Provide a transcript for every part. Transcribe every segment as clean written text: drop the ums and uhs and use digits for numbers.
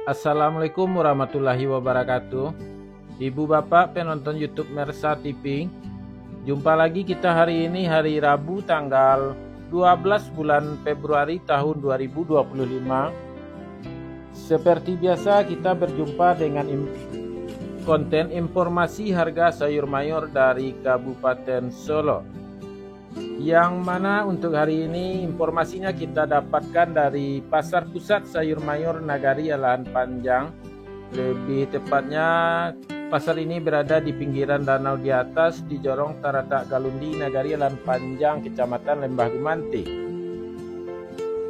Assalamualaikum warahmatullahi wabarakatuh. Ibu bapak penonton YouTube Mersa TV, jumpa lagi kita hari ini, hari Rabu tanggal 12 bulan Februari tahun 2025. Seperti biasa kita berjumpa dengan konten informasi harga sayur mayur dari Kabupaten Solo, yang mana untuk hari ini informasinya kita dapatkan dari Pasar Pusat Sayur Mayur Nagari Alahan Panjang. Lebih tepatnya pasar ini berada di pinggiran Danau di Atas di Jorong Taratak Galundi, Nagari Alahan Panjang, Kecamatan Lembah Gumanti.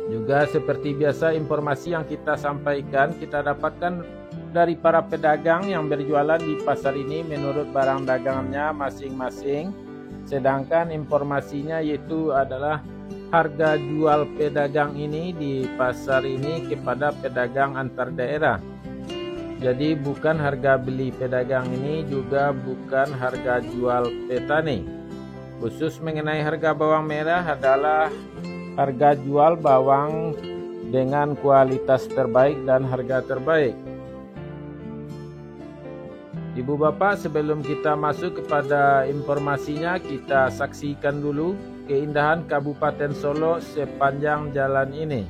Juga seperti biasa informasi yang kita sampaikan kita dapatkan dari para pedagang yang berjualan di pasar ini menurut barang dagangannya masing-masing. Sedangkan informasinya yaitu adalah harga jual pedagang ini di pasar ini kepada pedagang antar daerah. Jadi bukan harga beli pedagang ini, juga bukan harga jual petani. Khusus mengenai harga bawang merah adalah harga jual bawang dengan kualitas terbaik dan harga terbaik. Ibu bapak, sebelum kita masuk kepada informasinya, kita saksikan dulu keindahan Kabupaten Solo sepanjang jalan ini.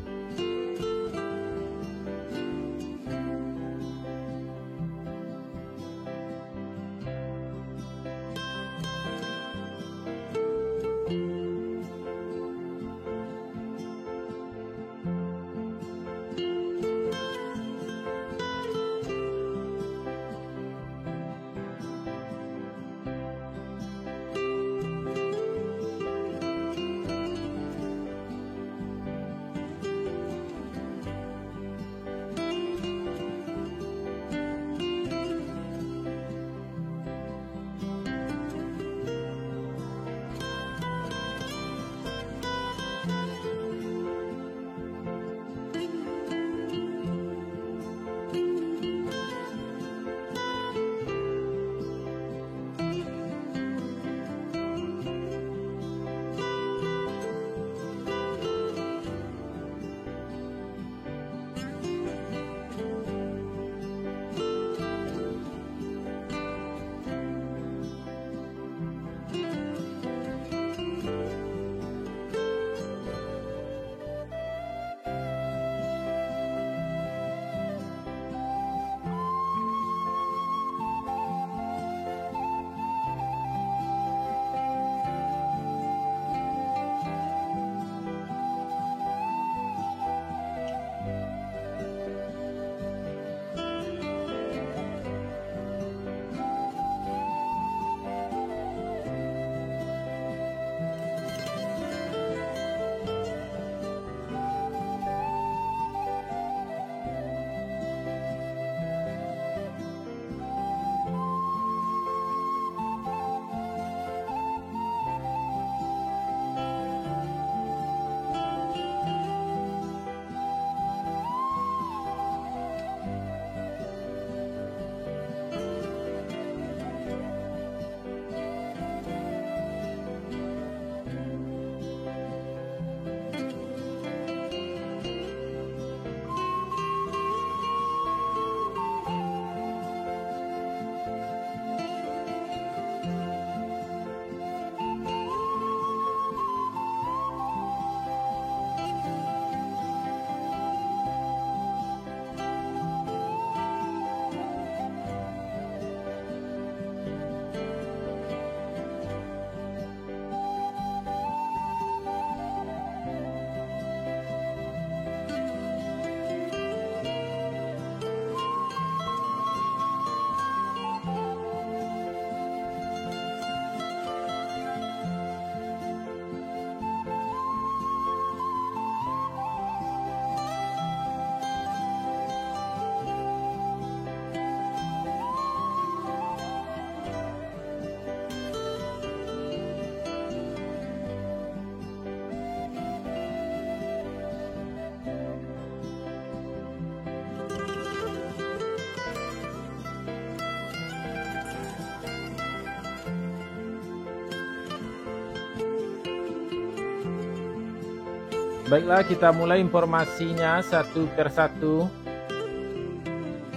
Baiklah, kita mulai informasinya satu persatu.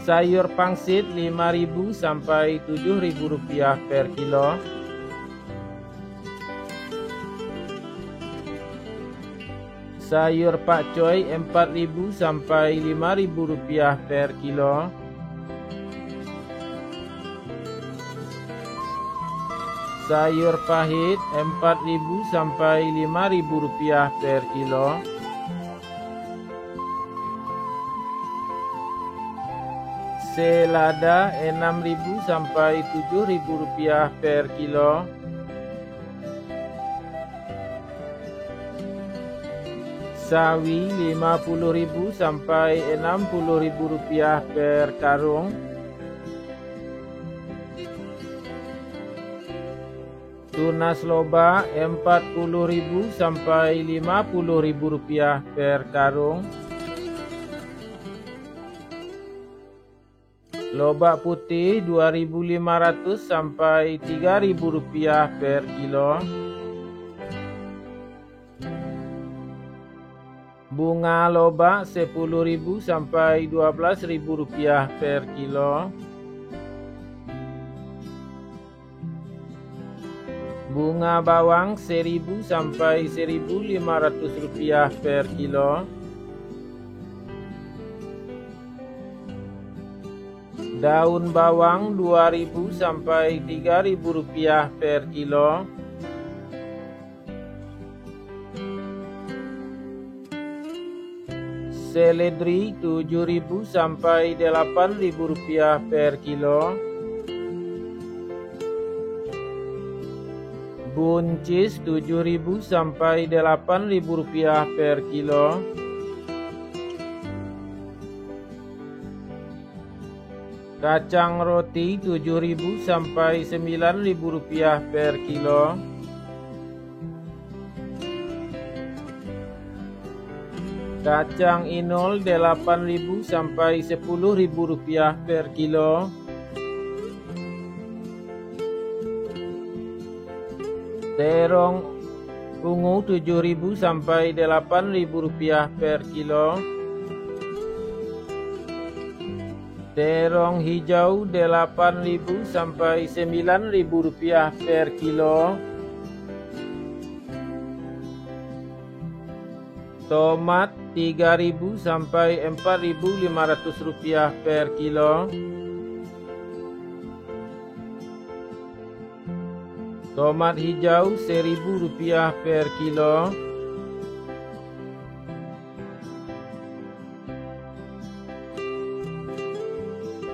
Sayur pangsit 5.000 sampai 7.000 rupiah per kilo. Sayur pakcoy 4.000 sampai 5.000 rupiah per kilo. Sayur pahit 4.000 sampai 5.000 rupiah per kilo. Selada 6.000 sampai 7.000 rupiah per kilo. Sawi 50.000 sampai 60.000 rupiah per karung. Tunas loba 40.000 sampai 50.000 rupiah per karung. Lobak putih 2.500 sampai 3.000 rupiah per kilo. Bunga lobak 10.000 sampai 12.000 rupiah per kilo. Bunga bawang 1.000 sampai 1.500 rupiah per kilo. Daun bawang 2.000 sampai 3.000 rupiah per kilo. Seledri 7.000 sampai 8.000 rupiah per kilo. Buncis 7.000 sampai 8.000 rupiah per kilo. Kacang roti 7.000 sampai 9.000 rupiah per kilo. Kacang inul 8.000 sampai 10.000 rupiah per kilo. Terong ungu 7.000 sampai 8.000 rupiah per kilo. Terong hijau 8.000 sampai 9.000 rupiah per kilo. Tomat 3.000 sampai 4.500 rupiah per kilo. Tomat hijau 1.000 rupiah per kilo.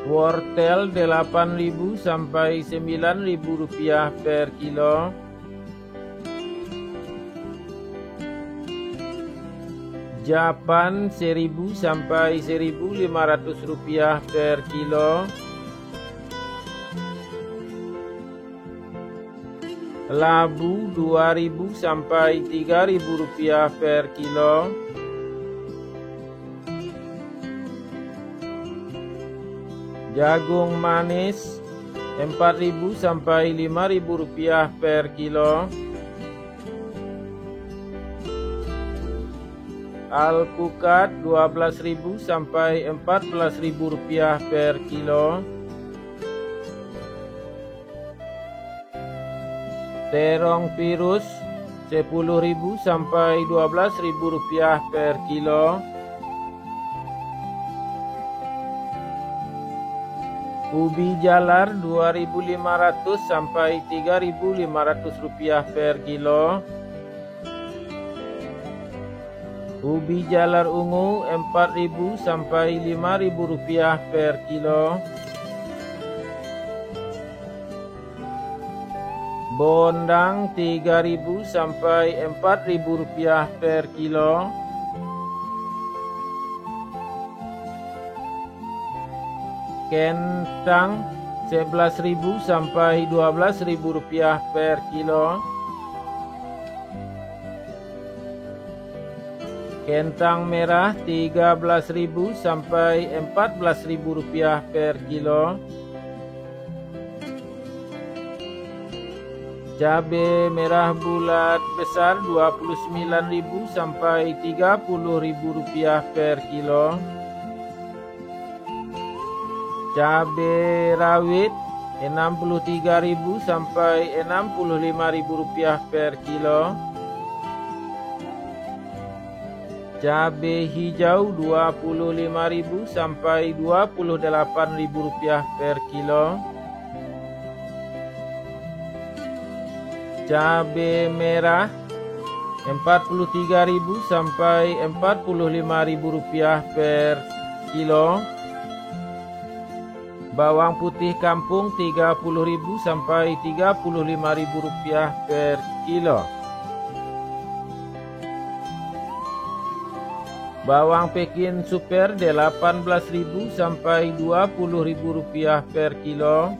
Wortel 8.000 sampai 9.000 rupiah per kilo. Japan 1.000 sampai 1.500 rupiah per kilo. Labu 2.000 sampai 3.000 rupiah per kilo. Jagung manis 4.000 sampai 5.000 rupiah per kilo. Alpukat 12.000 sampai 14.000 rupiah per kilo. Terong virus 10.000 sampai 12.000 rupiah per kilo. Ubi jalar 2.500 sampai 3.500 rupiah per kilo. Ubi jalar ungu 4.000 sampai 5.000 rupiah per kilo. Bondang 3.000 sampai 4.000 rupiah per kilo. Kentang 11.000 sampai 12.000 rupiah per kilo. Kentang merah 13.000 sampai 14.000 rupiah per kilo. Cabai merah bulat besar 29.000 sampai 30.000 rupiah per kilo. Cabai rawit 63.000 sampai Rp65.000 per kilo. Cabai hijau 25.000 sampai Rp28.000 per kilo. Cabai merah 43.000 sampai Rp45.000 per kilo. Bawang putih kampung 30.000 sampai Rp35.000 per kilo. Bawang Pekin super 18.000 sampai Rp20.000 per kilo.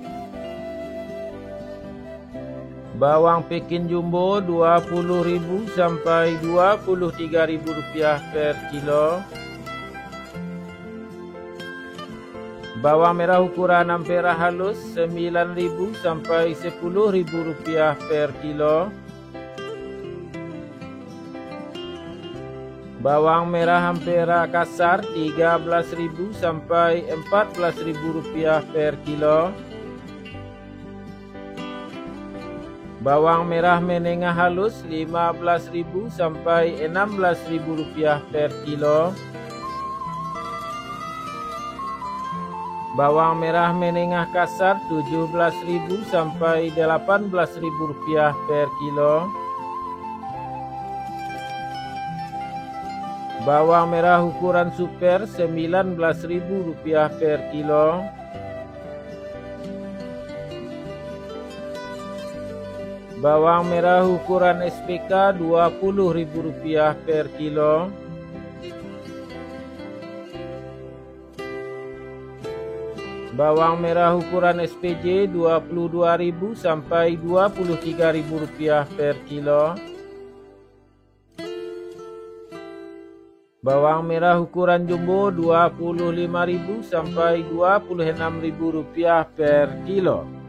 Bawang Pekin jumbo 20.000 sampai Rp23.000 per kilo. Bawang merah ukuran ampera halus 9.000 sampai Rp10.000 per kilo. Bawang merah ampera kasar 13.000 sampai Rp14.000 per kilo. Bawang merah menengah halus 15.000 sampai Rp16.000 per kilo. Bawang merah menengah kasar 17.000 sampai Rp18.000 per kilo. Bawang merah ukuran super Rp19.000 per kilo. Bawang merah ukuran SPK Rp20.000 per kilo. Bawang merah ukuran SPJ Rp22.000 sampai Rp23.000 per kilo. Bawang merah ukuran jumbo Rp25.000 sampai Rp26.000 per kilo.